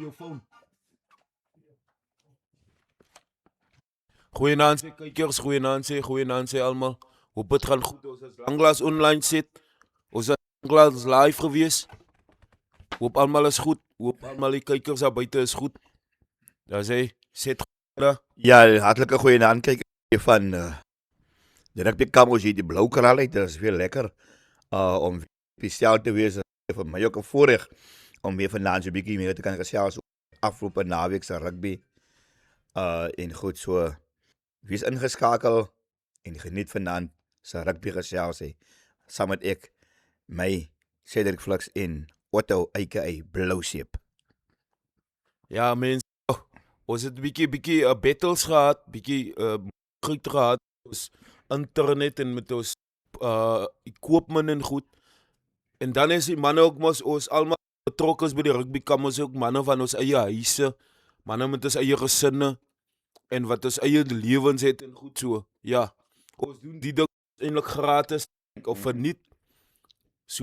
jou phone. Goeienaand sê kykers, goeienaand sê almal. Hoop dit gaan goed. Ons is lanklaas online sit. Ons is lanklaas live gewees. Hoop almal is goed. Hoop almal die kykers daar buite is goed. Daar sê sit goeie. Ja, hartlike goeienaand kyk van die rugby kampus hier die blou kraal uit. Dit is veel lekker om spesiaal te wees. Vir my ook 'n voorreg om weer vanaand so 'n bietjie meer te kan gesels oor afgelope naweek se rugby. En goed so wees ingeskakel en geniet vanaand se rugby gesels hê. Saam met ek my Cedric Flux en Otto aka Blou Seep. Ja mense, ons het bietjie battles gehad, bietjie goed gehad ons internet en met ons equipment en goed. En dan is die manne ook mos ons almal betrokke is by die rugby kampus ook manne van ons eie huise, manne met ons eie gesinne en wat ons eie lewens het en goed so. Ja, ons doen die ding eintlik gratis of verniet. So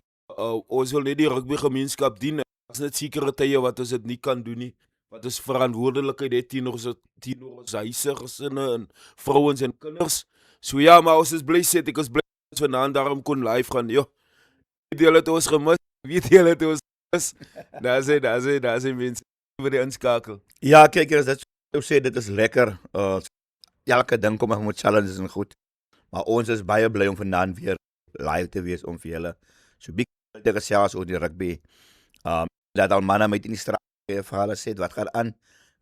ons wil net die rugby gemeenskap dien. As net sekere tye wat ons dit nie kan doen nie. Wat is verantwoordelikheid het teenoor ons huise, gesinne en vrouens en kinders. So ja, maar ons is bly sit, ek is bly ons vanaand daarom kon live gaan. Jo. Weet julle het ons gemis? Weet julle het ons gemis? Daar sê mense vir die inskakel. Ja, kyk as dit sou sê dit is lekker. Elke ding kom met challenges en goed. Maar ons is baie bly om vanaand weer live te wees om vir julle so bietjie te gesels oor die rugby. Dat al manne met in die straat vir hulle sê wat gaan aan.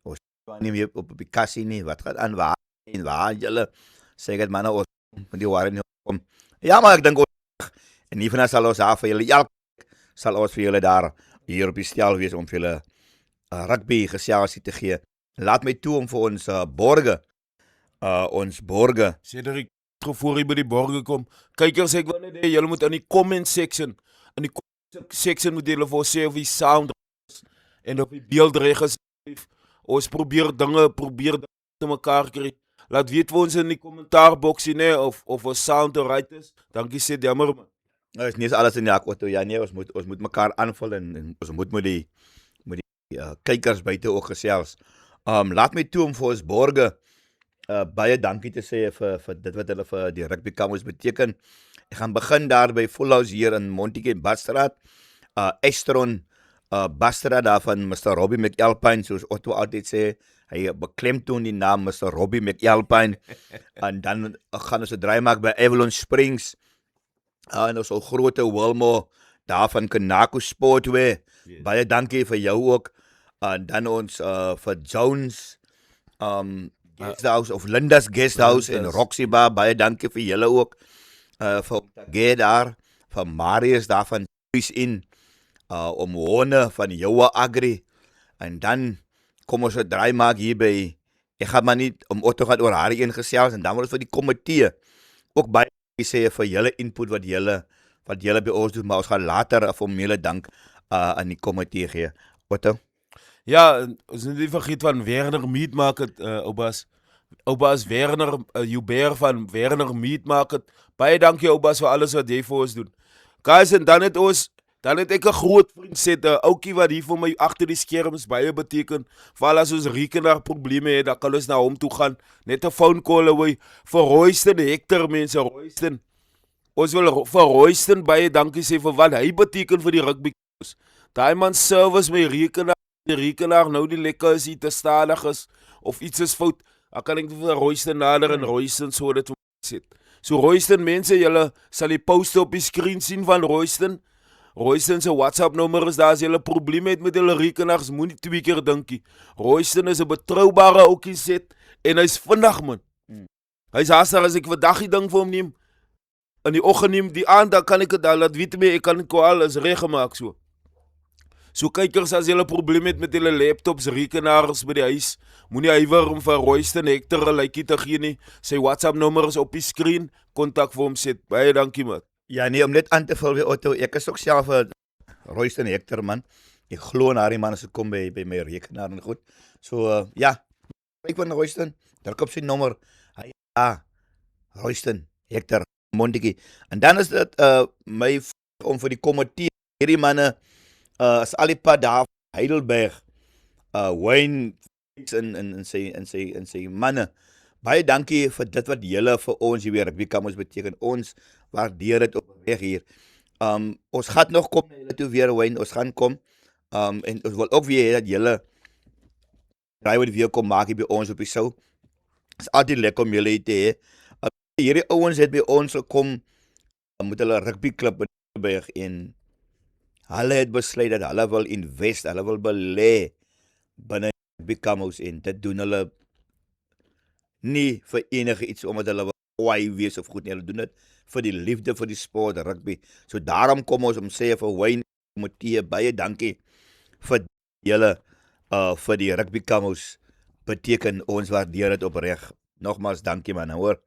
Ons nie meer op die kassie nie. Wat gaan aan? Waar julle sê dit manne ons met die ware nie kom. Ja, maar ek dink ons en nie van sal ons af vir julle sal ons vir julle daar hier op die stel wees om vir julle rugby gesels te gee. Laat my toe om vir ons borge. Cedric, voor jy by die borge kom. Kykers, ek wil net hê julle moet in die comment section moet julle vir ons sê of die sound en op die beeldreg is. Ons probeer dinge te mekaar kry. Laat weet vir ons in die kommentaarboksie nee of ons sound right is. Dankie sê jammer man. Nou is nie alles in die hak Otto. Ja nee, ons moet mekaar aanvul en ons moet met die kykers buite ook gesels. Laat my toe om vir ons borge baie dankie te sê vir dit wat hulle vir die rugby kampus beteken. Ek gaan begin daar by Full House hier in Montetjie Badstraat. Estron Badstraat daar van Mr. Robbie McAlpine, soos Otto altyd sê. Hy beklemtoon die naam Mr. Robbie McAlpine. En dan gaan ons 'n draai maak by Avalon Springs. En ons groot Wilmore daar van Kanako Sportwear. Yes. Baie dankie vir jou ook. En dan ons vir Jones Guesthouse of Linda's Guesthouse en Roxy Bar, baie dankie vir julle ook. Vir Tage daar, vir Marius daar van in om Hone van Joua Agri. En dan kom ons 'n draai maak hier by, ek gaan maar nie om Otto gaan oor haar ingesels en dan wil ons vir die komitee ook baie sê vir julle input wat julle by ons doen, maar ons gaan later formele dank aan die komitee gee. Otto? Ja, ons moet nie vergeet van Werner Meat Market, Oubas Werner, Hubert van Werner Meat Market. Baie dankie Oubas vir alles wat jy vir ons doen. Guys, en dan het ek 'n groot vriend sit, 'n ouetjie wat hier vir my agter die skerms baie beteken. Veral as ons rekenaar probleme het, dan kan ons na hom toe gaan. Net 'n phone call away vir Royston Hector mense, Royston. Ons wil vir Royston baie dankie sê vir wat hy beteken vir die rugby. Daai man service my rekenaar. Die rekenaar nou die lekker is, te stadig is, of iets is fout, dan kan ek vir Royston nader en Royston so dit sit. So Royston mense, julle sal die poste op die screen sien van Royston. Royston se WhatsApp nommer is daar as julle probleme het met julle rekenaars, moenie 2 keer dinkie. Royston is 'n betroubare ouetjie set en hy's vinnig man. Hy's haastig as ek vandag die ding vir hom neem. In die oggend neem die aand, dan kan ek dit laat weet my, ek kan dit kwaal is reggemaak so. So kykers, as julle probleme het met julle laptops, rekenaars by die huis, moenie huiwer om vir Royston Hector 'n lykie te gee nie. Sy WhatsApp nommer is op die screen, kontak vir hom sit. Baie dankie man. Ja nee, om net aan te vul by Otto, ek is ook self 'n Royston Hector man. Ek glo na die man as dit kom by my rekenaar en goed. So ja, kyk van Royston, druk op sy nommer. Hy Royston Hector Montetjie. En dan is dit my om vir die komitee hierdie manne is al die pad daar Heidelberg Wayne en sy manne. Baie dankie vir dit wat julle vir ons hier weer rugby kamus beteken. Ons waardeer dit opreg hier. Ons gaan nog kom na julle toe weer, Wayne, ons gaan kom. En ons wil ook weer hê dat julle raai wat weer kom maak hier by ons op die show. Is altyd lekker om julle hier te hê. Hierdie ouens het by ons gekom met hulle rugbyklub in Johannesburg en hulle het besluit dat hulle wil invest, hulle wil belê binne rugby kamus en dit doen hulle nie vir enige iets omdat hulle wil kwaai wees of goed nie, hulle doen dit vir die liefde vir die sport rugby. So daarom kom ons om sê vir Wayne Motee baie dankie vir julle vir die rugby kamus beteken ons waardeer dit opreg. Nogmaals dankie man, hoor.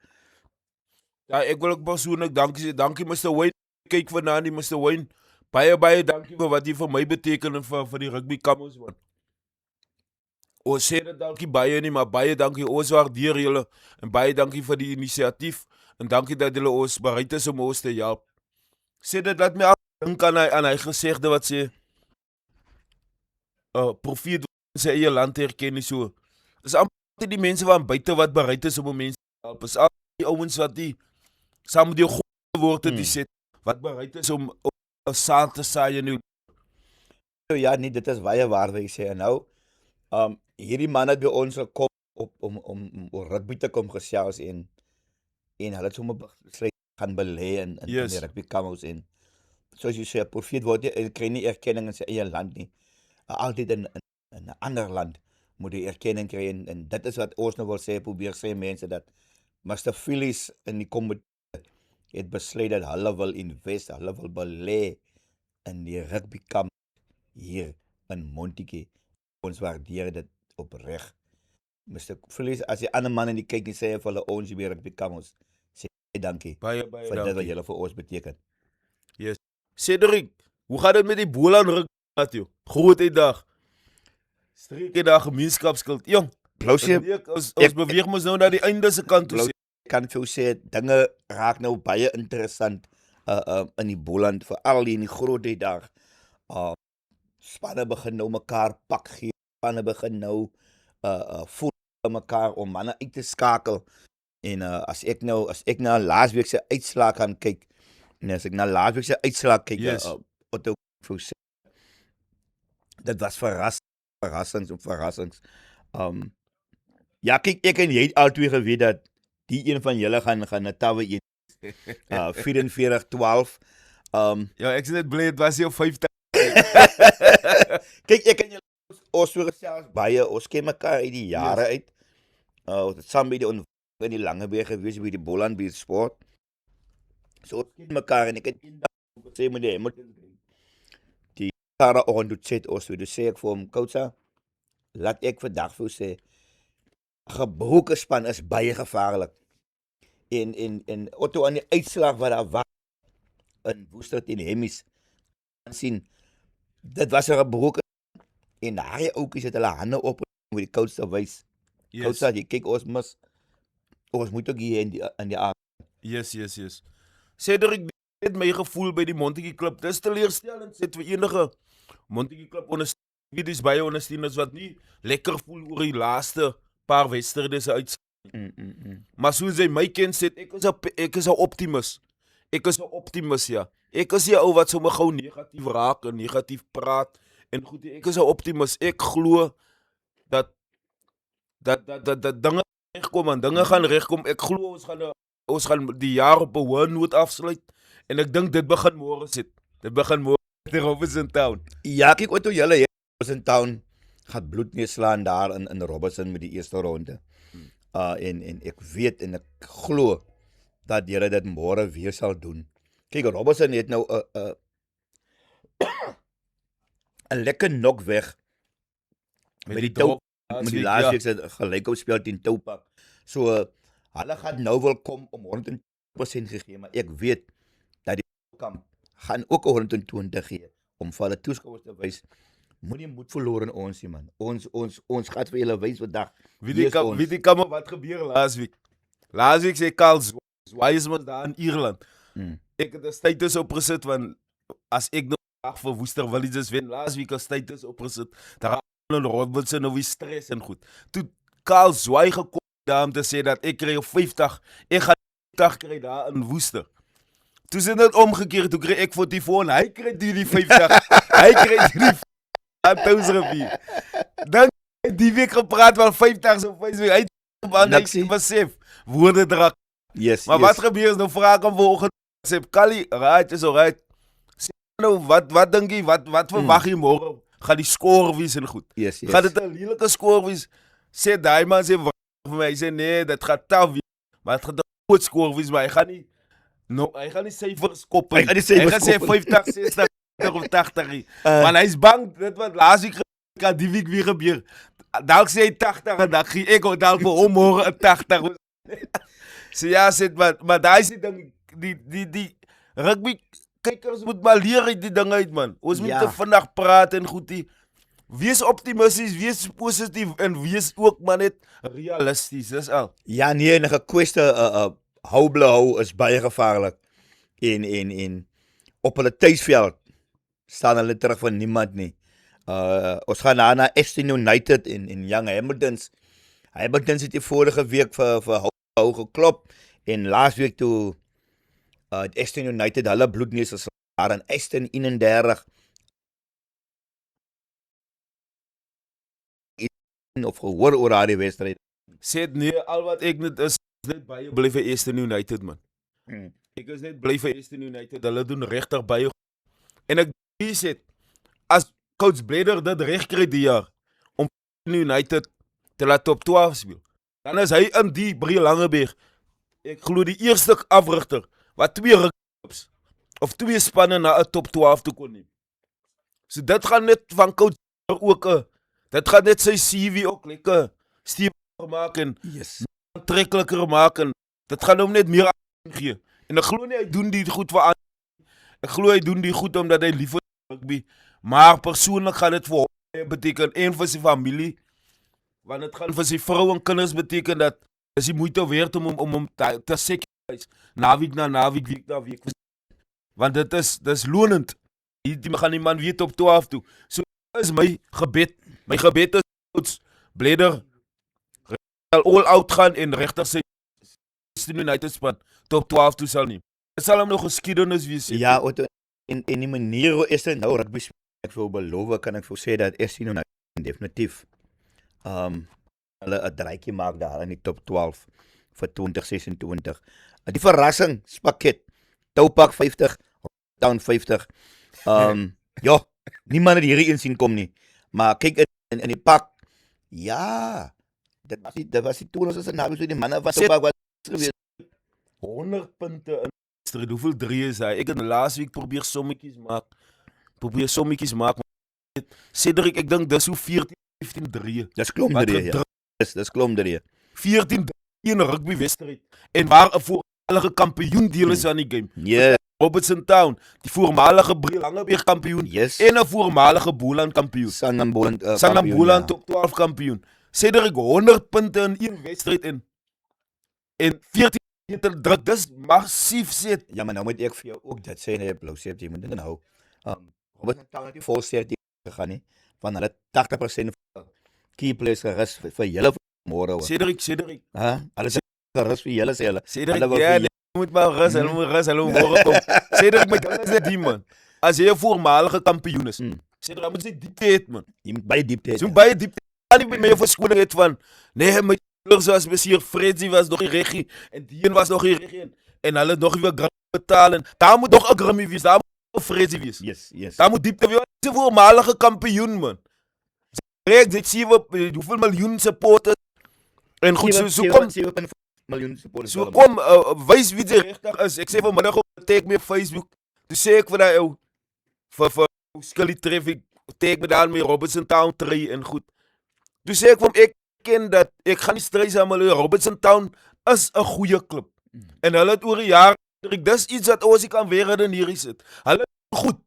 Ja, ek wil ook persoonlik dankie sê. Dankie Mr. Wayne. Kyk vanaand die Mr. Wayne. Baie dankie vir wat jy vir my beteken en vir die rugby kamus man. Ons sê dit dankie baie nie, maar baie dankie. Ons waardeer julle en baie dankie vir die inisiatief en dankie dat julle ons bereid is om ons te help. Sê dit laat my al dink aan hy gesegde wat sê profeet in sy eie land herken nie so. Dis amper die mense van buite wat bereid is om mense te help. Is al die ouens wat die saam met die goeie woorde die sê wat bereid is om 'n saad te saai in jou. Ja, nee, dit is baie waar wat jy sê. En nou, hierdie man het by ons gekom om rugby te kom gesels en hulle het sommer besluit gaan belê in die rugby kamus en soos jy sê, 'n profeet word nie, kry nie erkenning in sy eie land nie. Altyd in 'n ander land moet jy erkenning kry en dit is wat ons nou wil sê, probeer sê mense dat Mr. Phillies in die komitee het besluit dat hulle wil invest, hulle wil belê in die rugby kamus hier in Montetjie. Ons waardeer dit opreg. Mr. Phillies, as die ander man in die kyk nie sê vir hulle ons weer rugby kamus, sê dankie. Baie vir dankie. dit wat julle vir ons beteken. Yes. Cedric, hoe gaat dit met die Boland rugby, Matthew? Groot dag. Streek daar gemeenskapskuld. Jong, Blousie, ons beweeg mos nou na die einde se kant toe. Ek kan vir jou sê, dinge raak nou baie interessant in die Boland, veral in die groot dag. Spanne begin nou mekaar pak gee, spanne begin nou voel mekaar om manne uit te skakel. En as ek na laasweek se uitslae kan kyk, en as ek na laasweek se uitslae kyk, wat ek vir jou sê, dit was verrassings. Ja, kyk, ek en jy het altyd geweet dat die een van julle gaan na tawe eet. 44-12. Ja, ek is net bly dit was hier op 50. Kyk, ek en julle ons so gesels baie, ons ken mekaar uit die jare uit. Ons het saam by die in die Langeberg gewees by die Boland by sport. So ons ken mekaar en ek het eendag gesê met die Sarah Ondutset ons toe sê ek vir hom, Koutsa, laat ek vandag vir jou sê, gebroke span is baie gevaarlik. En Otto aan die uitslag wat daar was in Woester teen Hemmies sien, dit was 'n gebroke en daai ouetjies het hulle hande op om die coach te wys. Koutsa, jy kyk ons moet ook hier in die aard. Yes. Cedric, het my gevoel by die Montetjie klub, dis teleurstellend, sê vir enige Montetjie klub ondersteuners, dis baie ondersteuners wat nie lekker voel oor die laaste paar wedstryde se uit. Maar soos hy my ken sê, ek is 'n optimis. Ek is 'n optimis, ja. Ek is die ou wat sommer gou negatief raak en negatief praat en goed, ek is 'n optimis. Ek glo dat dinge regkom en dinge gaan regkom. Ek glo ons gaan die jaar op 'n hoë noot afsluit en ek dink dit begin môre sit. Dit begin môre ter Robinson Town. Ja, kyk wat julle Robinson Town gaan bloed neerslaan daar in Robinson met die eerste ronde. En ek weet en ek glo dat julle dit môre weer sal doen. Kyk, Robinson het nou 'n lekker nok weg met die laasweek se gelykop speel teen Toupak. So hulle gaan nou wil kom om 120% gegee, maar ek weet dat die kamp gaan ook 120 gee om vir hulle toeskouers te wys. Moenie moed verloor in ons nie, man. Ons gaan vir julle wys vandag. Wie die kam wat gebeur laasweek? Laasweek sê Karl Wiseman daar in Ierland. Ek het 'n status opgesit want as ek nou vir Woester Villages wen laasweek 'n status opgesit, daar en Robertson nou weer stres en goed. Toe Karl Zwaai gekom daar om te sê dat ek kry 50, ek gaan 50 kry daar in Woester. Toe is dit omgekeerd, toe kry ek 44, hy kry die 50, hy kry die 1000 Dan die week gepraat van 50 so Facebook, hy het besef, woorde drak. Yes, Maar wat gebeur is, nou vraag ek hom vanoggend, sê, Kali, right, is alright. Sê nou, wat dink jy, wat verwag jy môre? Gaan die score wees en goed? Yes. Gaan dit 'n lelike score wees? Sê daai man sê vir my, hy sê nee, dit gaan taaf wees, maar dit gaan 'n groot score wees, maar hy gaan nie syfers kop nie. Hy gaan sê 50, 60, of 80 nie. Want hy's bang, dit wat laasweek kan die week weer gebeur. Dalk sê hy 80 en dan gee ek dalk vir hom môre 'n 80. So ja, sê maar daai se ding die rugby kykers moet maar leer uit die ding uit, man. Ons moet te vinnig praat en goedie. Wees optimisties, wees positief en wees ook maar net realisties, dis al. Ja, nee, 'n gekweste hou is baie gevaarlik. En op hulle tuisveld staan hulle terug van niemand nie. Ons gaan na Aston United en Young Hamiltons. Hamiltons het die vorige week vir hou geklop en laasweek toe Aston United hulle bloedneus is daar in Aston 31 of gehoor oor daardie wedstryd. Sê nee, al wat ek net is net baie bly vir Aston United, man. Ek is net bly vir Aston United. Hulle doen regtig baie. En ek sê as coach Bleder dit reg kry die jaar om United te laat top 12 speel, dan is hy in die Brie Langeberg. Ek glo die eerste afrigter wat 2 rugby of 2 spanne na 'n top 12 toe kon neem. So dit gaan net van coach ook dit gaan net sy CV ook lekker steviger maak en aantrekliker maak en dit gaan hom net meer gee. En ek glo nie hy doen die goed vir ander. Ek glo hy doen die goed omdat hy lief vir rugby, maar persoonlik gaan dit vir hom beteken en vir sy familie, want dit gaan vir sy vrou en kinders beteken dat is die moeite werd om hom te sacrifice naweek na naweek, week na week, want dit is lonend. Die gaan die man weer op 12 toe. So is my gebed is coach Bleder all out gaan en regtig sy United span top 12 toe sal neem. Dit sal hom nog geskiedenis wees. Ja, en die manier hoe is dit nou rugby speel, ek wil beloof, kan ek vir sê dat Aston United definitief hulle 'n draaitjie maak daar in die top 12 vir 2026. Die verrassingspakket, Toupak 50, Town 50. Ja, niemand het hierdie een sien kom nie. Maar kyk in die pak. Ja, dit was die toen ons as 'n naweek so die manne wat Toupak was gewees. 100 punte in wedstryd. Hoeveel 3 is hy? Ek het laasweek probeer sommetjies maak. Cedric, ek dink dis hoe 14-15 3. Dis klomp 3. Ja. Dis klomp 3. 14 3 rugby wedstryd en waar 'n voormalige kampioen deel is aan die game. Ja. Robertson Town, die voormalige Brie Langeberg kampioen en 'n voormalige Boland kampioen. Sanlam Boland top 12 kampioen. Cedric 100 punte in een wedstryd en 14 meter druk, dis massief sit. Ja, maar nou moet ek vir jou ook dit sê, nee, Blou sê jy moet dit nou. Robertson Town het nie vol sterk gegaan nie, want hulle 80% key players gerus vir julle môre. Cedric. Hulle sê gerus vir julle sê hulle. Cedric, ja, moet maar rus, hulle moet môre kom. Cedric, my ding is net die man. As jy 'n voormalige kampioen is, Cedric moet sy diepte hê, man. Jy moet baie diepte hê. So baie diepte. Kan nie meer verskoning het van nee, my spelers was beseer, Freddy was nog nie reggie en die een was nog nie reggie en hulle het nog nie weer betaal en daar moet nog 'n Grammy wees, daar moet Freddy wees. Yes. Daar moet diepte wees. Sy voormalige kampioen, man. Dit sien hoeveel miljoen supporters en goed so kom 7 miljoen supporters. So kom wys wie jy regtig is. Ek sê vanmiddag op tag me op Facebook. Toe sê ek vir daai ou vir Scully Traffic tag me daar met Robertson Town 3 en goed. Toe sê ek vir hom ek ken dat ek gaan nie stry saam met Robertson Town is 'n goeie klub. En hulle het oor die jaar dis iets wat ons kan weer in hierdie sit. Hulle is goed.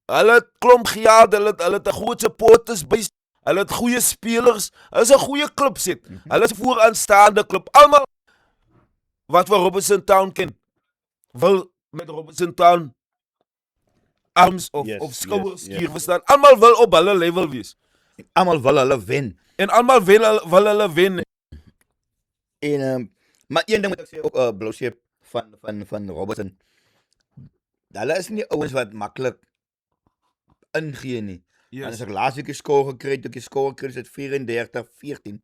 Hulle het klomp geld, hulle het 'n groot supporters base, hulle het goeie spelers. Hulle is 'n goeie klub sit. Hulle is 'n vooraanstaande klub. Almal wat vir Robertson Town ken, wil met Robertson Town arms of skouers skuur verstaan. Almal wil op hulle level wees. Almal wil hulle wen. En almal wil hulle wen. En maar een ding moet ek sê ook Blue Shape van Robertson. Hulle is nie ouens wat maklik ingee nie. En as Yes. ek laasweek 'n skool gekry het, ek die skool gekry het 34-14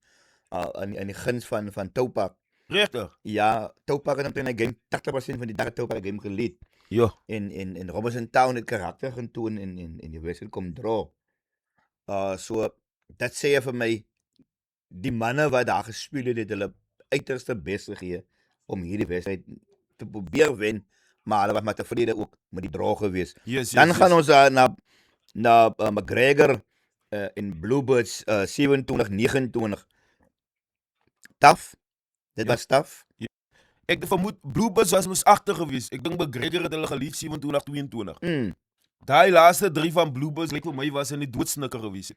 in die guns van Toupak. Regtig? Ja, Toupak het omtrent 'n game 80% van die dag Toupak game gelead. Ja. En Robertson Town het karakter getoon en die wedstryd kom draw. So dit sê vir my die manne wat daar gespeel het hulle uiterste bes gegee om hierdie wedstryd te probeer wen, maar hulle was maar tevrede ook met die draw gewees. Yes, Dan gaan ons na McGregor en Bluebirds 27-29. Taaf. Dit was taaf. Ek vermoed Bluebirds was mos agter gewees. Ek dink McGregor het hulle gelief 27-22. Daai laaste 3 van Bluebirds lyk vir my was in die doodsnikker gewees.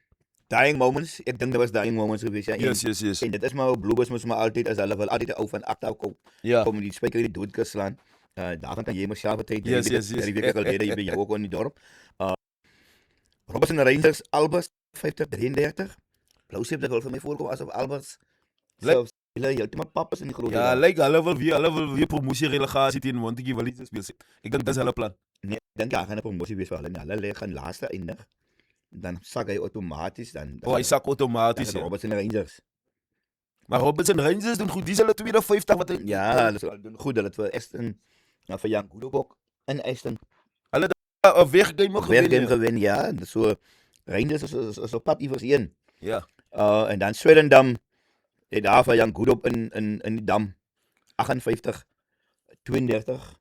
Dying moments. Ek dink dit was dying moments gewees. Ja, Yes. en dit is maar hoe Bluebirds moet maar altyd as hulle wil altyd 'n ou van agter kom Ja. om die spyker in die doodkus slaan. Daarvan kan jy myself vertel. Yes. Die week gelede jy by jou ook in die dorp. Robertson Rangers Albers 50-33. Blue Shape dit wil vir my voorkom asof Albers selfs hulle heeltemal pap is in die groot. Ja, lyk hulle wil weer promosie relegasie teen Montetjie wil iets speel. Ek dink dis hulle plan. Nee, ek dink hy gaan 'n promosie wees vir hulle. Nee, hulle gaan laaste eindig. Dan sak hy outomaties dan. Hy sak outomaties. Ja. Robertson Rangers. Maar Robertson Rangers doen goed. Dis hulle 52 wat Ja, hulle doen goed. Hulle het vir Aston vir Jan Goedobok in Aston 'n weggame ook weer gewen. gewen. Ja, so Rangers is op pad iewers heen. Ja. En dan Swellendam het daar vir Jan Goedop in die dam 58-32.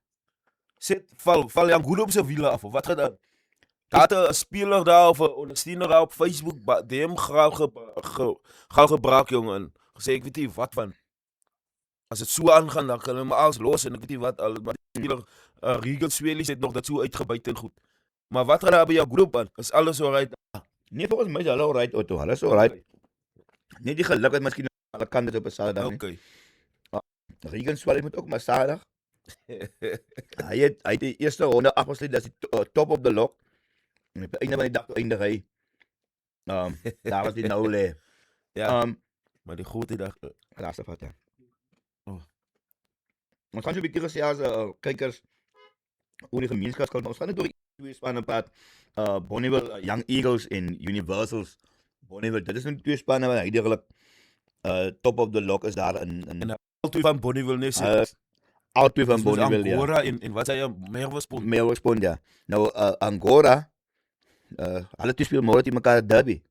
Val Jan goed op sy wiele af of wat gaan daar 'n speler daar of 'n ondersteuner daar op Facebook DM gou gebruik jongen. Gesê ek weet nie wat van. As dit so aangaan dan kan hulle maar alles los en ek weet nie wat al maar die speler Regan Swellies het nog dit so uitgebuit en goed. Maar wat gaan daar by jou groep aan? Is alles alright? Nee, volgens my is hulle alright, Otto. Hulle is alright. Net die geluk het miskien aan alle kante op 'n Saterdag nie. Okay. Regan Swellies moet ook maar Saterdag. Hy het die eerste ronde afgesluit as die top op the log. En op die einde van die dag toe eindig hy. Daar was die nou lê. Ja. Maar die groot dag Laaste vat ja. Oh. Ons gaan so 'n bietjie gesê as kykers oor die gemeenskapskant. Ons gaan net oor die twee spanne praat. Bonneville Young Eagles en Universals. Bonneville, dit is nou die twee spanne wat heidaglik top of the log is daar in al twee van Bonneville net sê. al twee van Bonneville ja. Angora en wat sê jy Merwespond. Melbourne ja. Nou Angora hulle twee speel môre teen mekaar derby.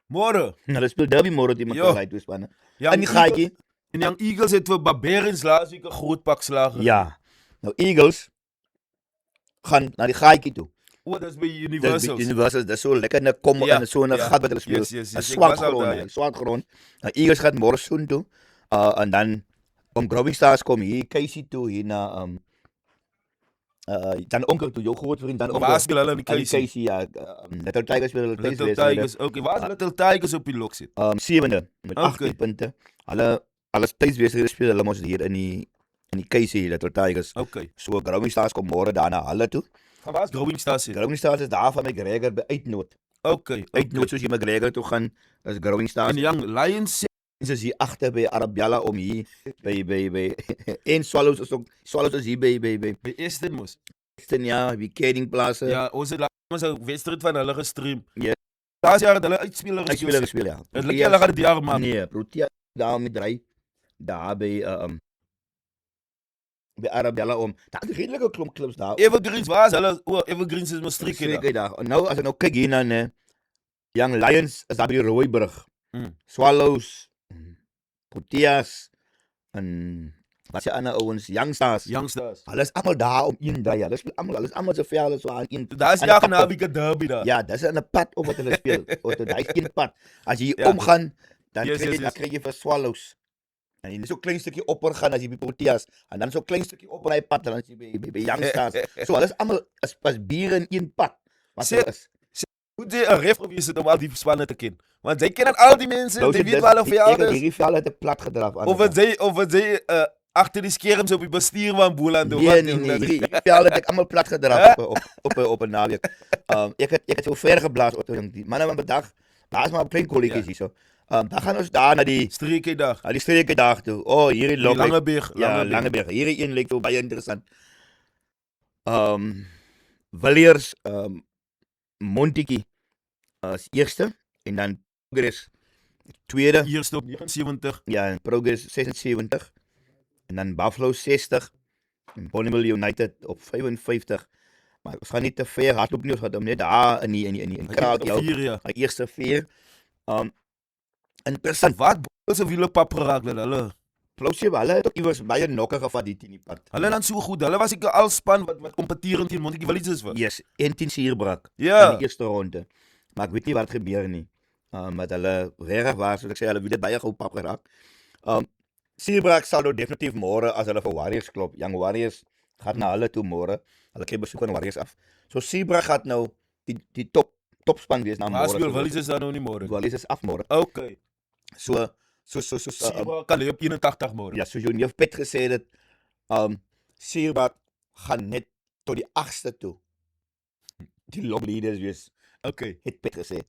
Môre. Hulle speel derby môre teen mekaar uit twee spanne. Ja, In die gaatjie. En Young Eagles het vir Barbarians laasweek 'n groot pak slag. Ja. Nou Eagles gaan na die gaatjie toe. O, dis by Dis Universals. Universals, dis so lekker net kom Ja, in so 'n ja. gat wat hulle speel. Yes. 'n Ek swart was al grond, daar. 'n swart grond. Nou Eagles gaan môre soen toe. En dan om Growing Stars kom hier Casey toe hier na dan onkel toe jou groot vriend dan onkel. Waar speel hulle in die Casey Casey? ja. Little Tigers speel hulle Little Tigers. Okay, waar is Little Tigers op die lok sit? Sewende met Okay. 18 punte. Hulle tydswedstryde speel hulle mos hier in die Casey Little Tigers. Okay. So Growing Stars kom môre daar na hulle toe. Gaan waar is Growing Stars sit? Growing Stars is daar van McGregor by uitnoot. Okay. Uitnoot soos jy McGregor toe gaan, is Growing Stars. En Young Lions Mense is hier agter by Arabella om hier by en Swallows is hier by by Aston mos. Aston ja, by Keding Plaza. Ja, ons het laas 'n wedstryd van hulle gestream. Ja. Daar's jaar dat hulle uitspelers Hy speel ja. Dit lyk hulle gaan dit jaar maak. Nee, Protea daar met dry daar by Arabella om. Daar is redelike klomp klubs daar. Evergreens was hulle Evergreens is Maastricht hier. Seker daar. Nou as ek nou kyk hier na Young Lions is daar by die Rooibrug. Mm. Swallows, Proteas en wat se ander ouens, Young Stars. Youngsters. Hulle is almal daar om een dry. Hulle speel almal so ver hulle so aan een. Daar's aan ja die pad op. genabie derby daar. Ja, dis 'n pad op wat hulle speel. Of dit is een pad. As jy Ja. omgaan, dan Yes, kry jy yes, yes. dan kry jy vir Swallows. En jy net so klein stukkie opper gaan as jy by Proteas en dan so klein stukkie op ry pad dan as jy by Young Stars. So hulle is almal as biere in een pad. Wat Sê- hulle is. Hoe jy 'n ref gewees het om al die spanne te ken. Want jy ken al die mense, jy weet waar hulle vir jou Ek het is. hierdie vel uit 'n plat gedraf aan. Of wat jy agter die skerms op die bestuur van Boland doen. Nee, hierdie vel het ek almal plat gedraf op 'n naweek. Ek het so ver geblaas op die manne van bedag Daar is maar klein kolletjies Ja. hierso. Dan gaan ons daar na die Streekedag. streke dag toe. Hierdie Die lok. Langeberg. Ja, Langeberg. Hierdie een lyk so baie interessant. Villiers, Montetjie as eerste en dan Progress tweede. Eerste op 79. Ja, en Progress 76 en dan Buffalo 60 en Bonneville United op 55. Maar ons gaan nie te ver hardloop nie, ons gaan hom net daar in kraak jou. 4 ja. Die eerste 4. Interessant. Wat is 'n wiele pap geraak dat hulle. Plausiebel, hulle het ook iewers baie nokke gevat die in die pad. Hulle dan so goed. Hulle was ek al span wat kompeteerend teen Montetjie Willies was. Yes, 10 suurbrak in Ja. die eerste ronde. Maar ek weet nie wat gebeur nie. Met hulle regtig waar, soos ek sê, hulle het baie gou pap geraak. Suurbrak sal nou definitief môre as hulle vir Warriors klop. Young Warriors gaan na hulle toe môre. Hulle kry besoek aan Warriors af. So Suurbrak gaan nou die topspan wees na Maar môre. speel Willies is daar nou nie môre. Warriors is af môre. Okay. So Sibra kan lê op 81 môre. ja, soos jou neef Pet gesê het, Suurbrak gaan net tot die 8ste toe. Die long leaders wees, Okay. het Pet gesê.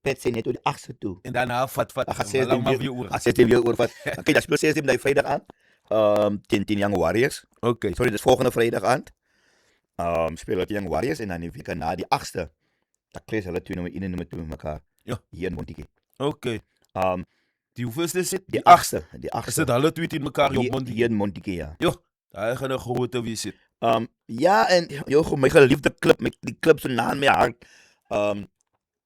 Pet sê net tot die 8ste toe. En daarna vat. Dan gaan Hulle sê maar weer oor. As jy weer oor wat. Okay, dan speel 16 daai Vrydag aan. Teen Young Warriors. Okay. Sorry, dis volgende Vrydag aand. Speel hulle Young Warriors en dan die week na die 8ste. Dan kles hulle toe nommer 1 en nommer 2 met mekaar. Ja. Hier in Montetjie. Okay. Die hoeveelste is dit? Die 8ste, die Is 8ste. dit hulle twee teen mekaar op Montetjie? Hier in Montetjie, ja. Jo, daai gaan 'n groot wees sit. Ja, en jou my geliefde klip, die klip se naam my hart.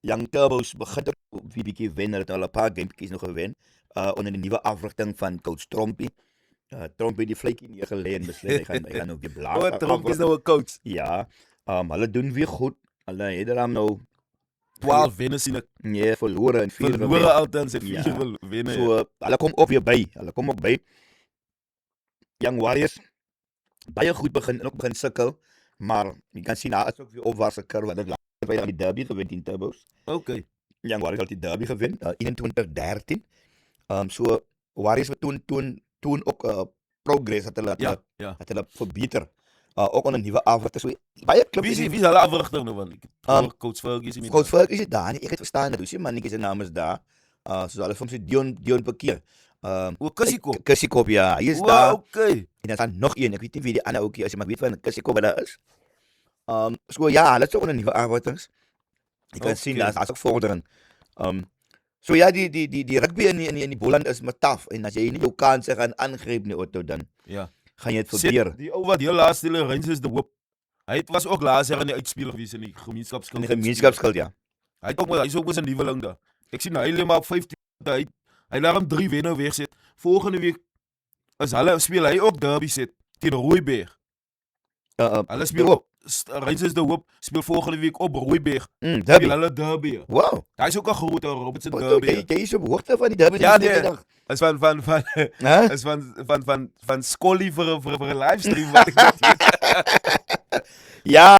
Young Turbos begin ook wie bietjie wen, hulle het al 'n paar gametjies nog gewen. Onder die nuwe afrigting van coach Trompie. Trompie die vletjie neergelê en besluit hy gaan ook die blaas. O, Trump is nou 'n coach. Ja, hulle doen weer goed. Hulle het dan nou 12 wenne sien ek. nee, verlore en 4 Verlore altens en 4 Ja. wil wenne. So hulle kom op weer by. Hulle kom ook by. Young Warriors baie goed begin en ook begin sukkel, maar jy kan sien daar is ook weer opwaartse kurwe want dit laat by die derby gewen teen Turbos. Okay. Young Warriors het die derby gewen 21-13. So Warriors het toen ook progress het hulle Ja. het hulle verbeter. Ook onder 'n nuwe afrigter. So baie klub Wie is hulle afrigter nou want ek coach Fergie is Coach Ferg is dit daar nie. Ek het verstaan dat hoe mannetjie se naam is daar. Soos hulle van sy Dion Bekeer. O, Kusiko. Kussikop, ja, hy is Wow, daar. okay. En dan staan nog een, ek weet nie wie die ander ouetjie is, maar ek weet van Kussikop wat daar is. So ja, hulle het ook 'n nuwe aanwatings. Jy kan sien daar's ook vordering. So ja, die rugby in die Boland is maar taaf en as jy nie jou kanse gaan aangryp nie Otto dan Ja. gaan jy dit probeer. Die ou wat heel laaste hulle Reins is die hoop. Hy was ook laas jaar in die uitspeler gewees in die gemeenskapskuld. In die gemeenskapskuld, ja. Hy's ook 'n nuweling daar. Ek sien hy lê maar op 15 hy laat hom 3 wenne wegsit. Volgende week is hulle speel hy ook derby set teen Rooiberg. Hulle speel op Reins is die hoop speel volgende week op Rooiberg. Derby. Speel hulle derby. Wow. Hy's ook 'n groot Robertson derby. Jy is op hoogte van die derby. Ja, nee. Is van Hè? is van Scully vir 'n livestream wat ek net Ja,